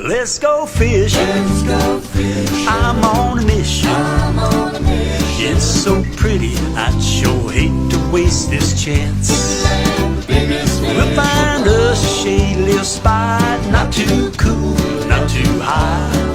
Let's go fishing. Let's go fishing. I'm on a mission. I'm on a mission. It's so pretty, I'd sure hate to waste this chance. We'll find a shady little spot, not too cool, not too high.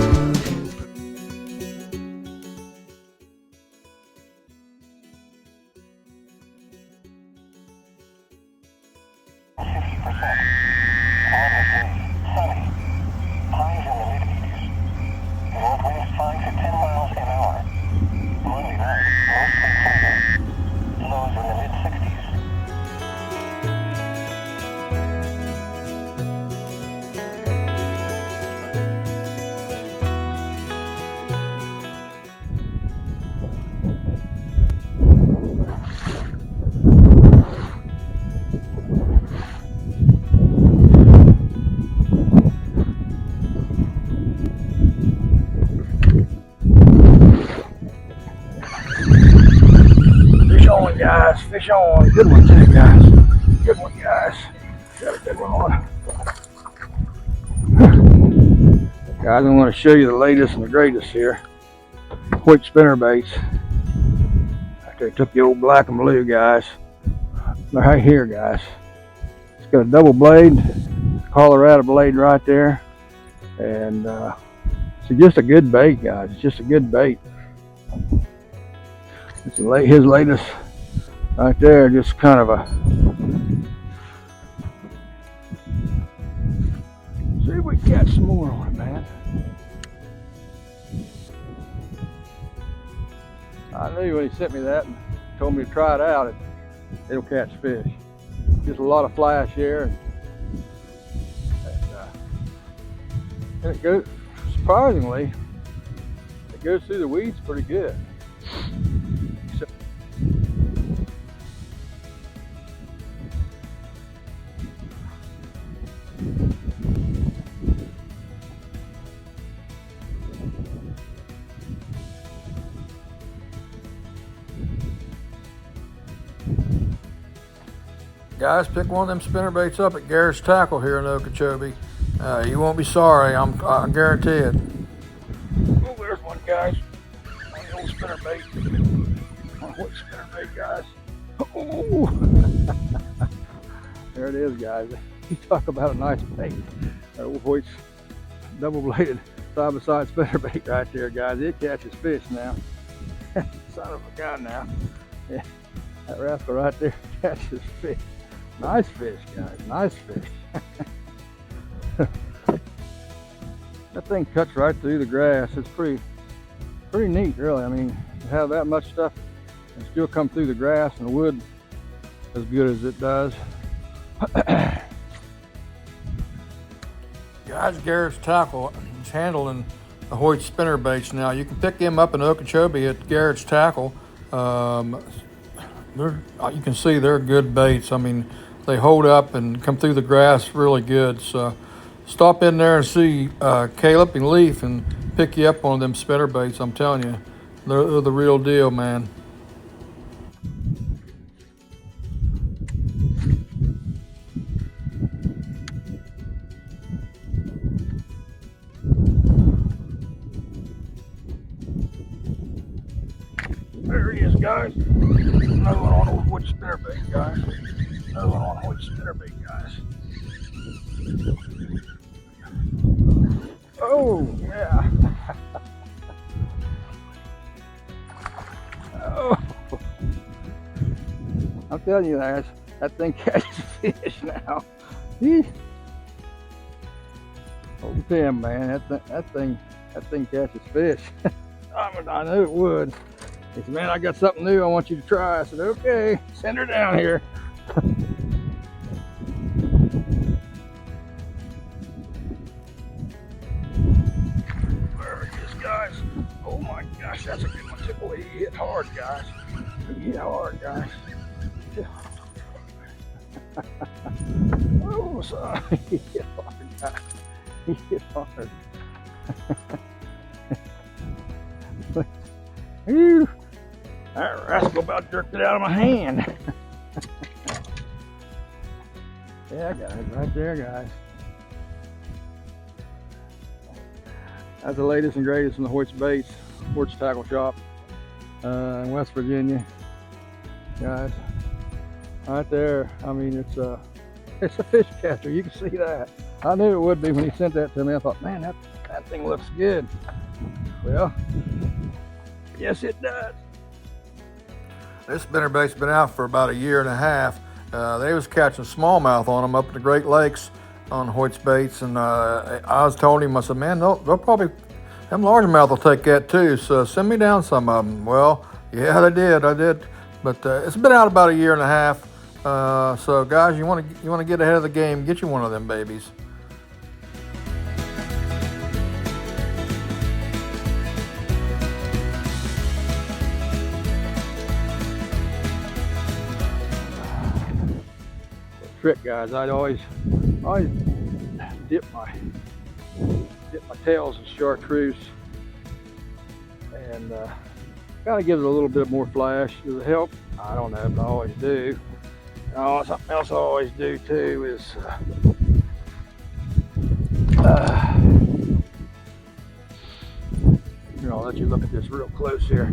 Guys, fish on. Good one too, guys. Good one, guys. Got a good one on. Guys, I want to show you the latest and the greatest here. Quick spinner baits. After I took the old black and blue, guys. They're right here, guys. It's got a double blade, Colorado blade right there, and it's just a good bait, guys. It's just a good bait. It's his latest. Right there, just kind of a. See if we can catch some more on it, man. I knew when he sent me that and told me to try it out, it'll catch fish. Just a lot of flash here, and it goes, surprisingly, it goes through the weeds pretty good. Guys, pick one of them spinner baits up at GARRARD Tackle here in Okeechobee. You won't be sorry, I guarantee it. Oh, there's one, guys. One old spinner bait. One old spinner bait, guys. Oh, there it is, guys. You talk about a nice bait. Hoyt's double-bladed side-by-side spinner bait right there, guys. It catches fish now. Son of a gun now. Yeah, that rascal right there catches fish. Nice fish, guys. Nice fish. That thing cuts right through the grass. It's pretty neat, really. I mean, to have that much stuff and still come through the grass and the wood as good as it does. Guys, GARRARD Tackle is handling the Hoyt spinner baits now. You can pick them up in Okeechobee at GARRARD Tackle. You can see they're good baits. I mean, they hold up and come through the grass really good. So stop in there and see Caleb and Leaf and pick you up on them spinner baits. I'm telling you, they're the real deal, man. There he is, guys. Another one on old wood spinner bait, guys. Another one on Hoyt spinner bait, guys. Oh, yeah. Oh. I'm telling you, guys, that thing catches fish now. Hold him, man. That thing catches fish. I knew it would. He said, man, I got something new I want you to try. I said, okay, send her down here. There it is, guys. Oh my gosh, that's a good one too. Boy, he hit hard, guys. He hit hard, guys. Oh, sorry. He hit hard, guys. He hit hard. Whew. That rascal about jerked it out of my hand. Yeah, guys, right there, guys. That's the latest and greatest in the Hoyt's Baits Sports Tackle Shop in West Virginia, guys. Right there. I mean, it's a fish catcher. You can see that. I knew it would be when he sent that to me. I thought, man, that thing looks good. Well, yes, it does. This spinnerbait's been out for about a year and a half. They was catching smallmouth on them up in the Great Lakes on Hoyt's Baits, and I was told him, I said, man, they'll probably, them largemouth will take that too, so send me down some of them. Well, yeah, they did, I did, but it's been out about a year and a half. So guys, you want to get ahead of the game, get you one of them babies. Trick, guys, I'd always dip my tails in chartreuse, and kind of gives it a little bit more flash. Does it help? I don't know, but I always do. Oh, something else I always do too is here, I'll let you look at this real close here.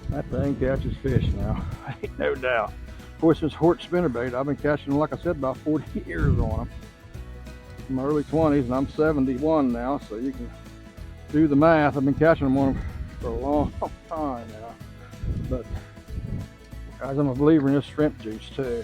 That thing catches fish now, ain't no doubt. Of course, this Hoyt spinnerbait, I've been catching them, like I said, about 40 years on them. In my early 20s, and I'm 71 now, so you can do the math. I've been catching them on them for a long time now. But guys, I'm a believer in this shrimp juice too.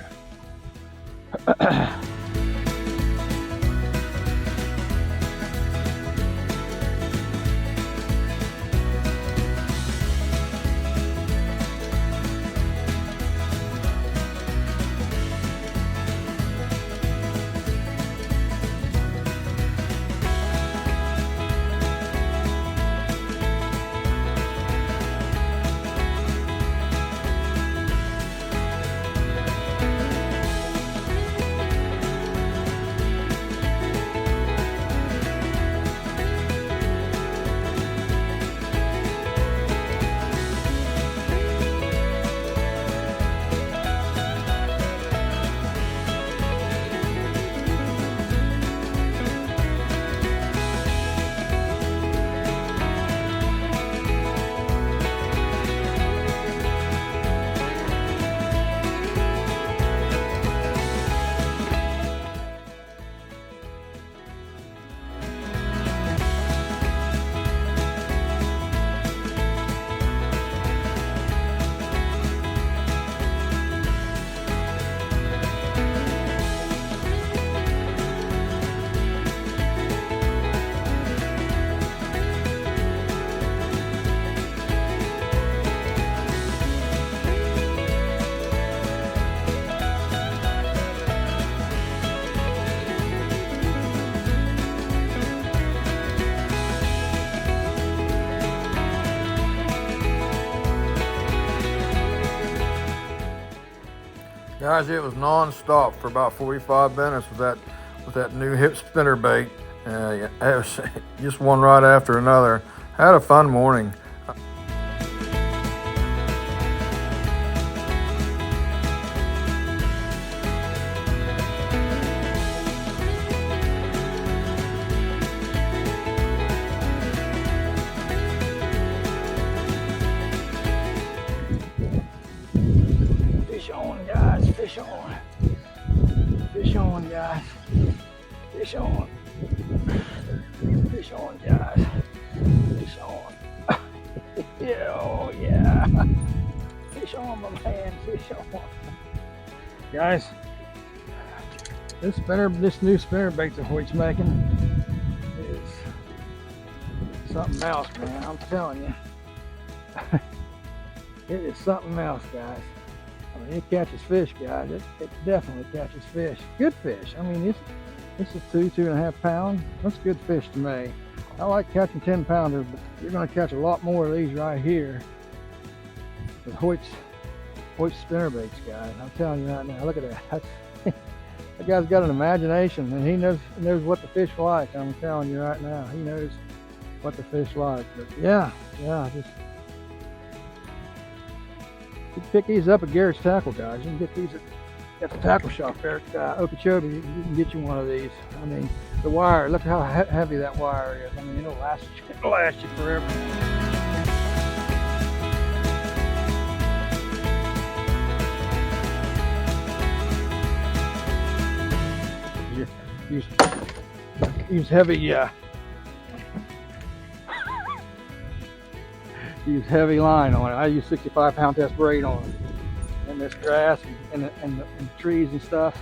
Guys, it was non-stop for about 45 minutes with that new hip spinnerbait. It was just one right after another. Had a fun morning. Fish on, guys, fish on. Fish on, guys. Fish on. Fish on, guys. Fish on. Yeah, oh yeah. Fish on, my man, fish on. Guys, this new spinnerbait that Hoyt's making is something else, man, I'm telling you. It is something else, guys. I mean, it catches fish, guys. It definitely catches fish. Good fish. I mean, this is 2.5 pounds. That's good fish to me. I like catching 10 pounders, but you're going to catch a lot more of these right here with Hoyt's spinnerbaits, guys. I'm telling you right now. Look at that. That guy's got an imagination, and he knows what the fish like. I'm telling you right now, he knows what the fish like. But yeah, just. You can pick these up at Garrett's Tackle, guys. You can get these at Got the tackle shop there at Okeechobee. You can get you one of these. I mean, the wire, look how heavy that wire is. I mean, it'll last you forever. Use heavy, use heavy line on it. I use 65-pound test braid on it. And this grass and the trees and stuff.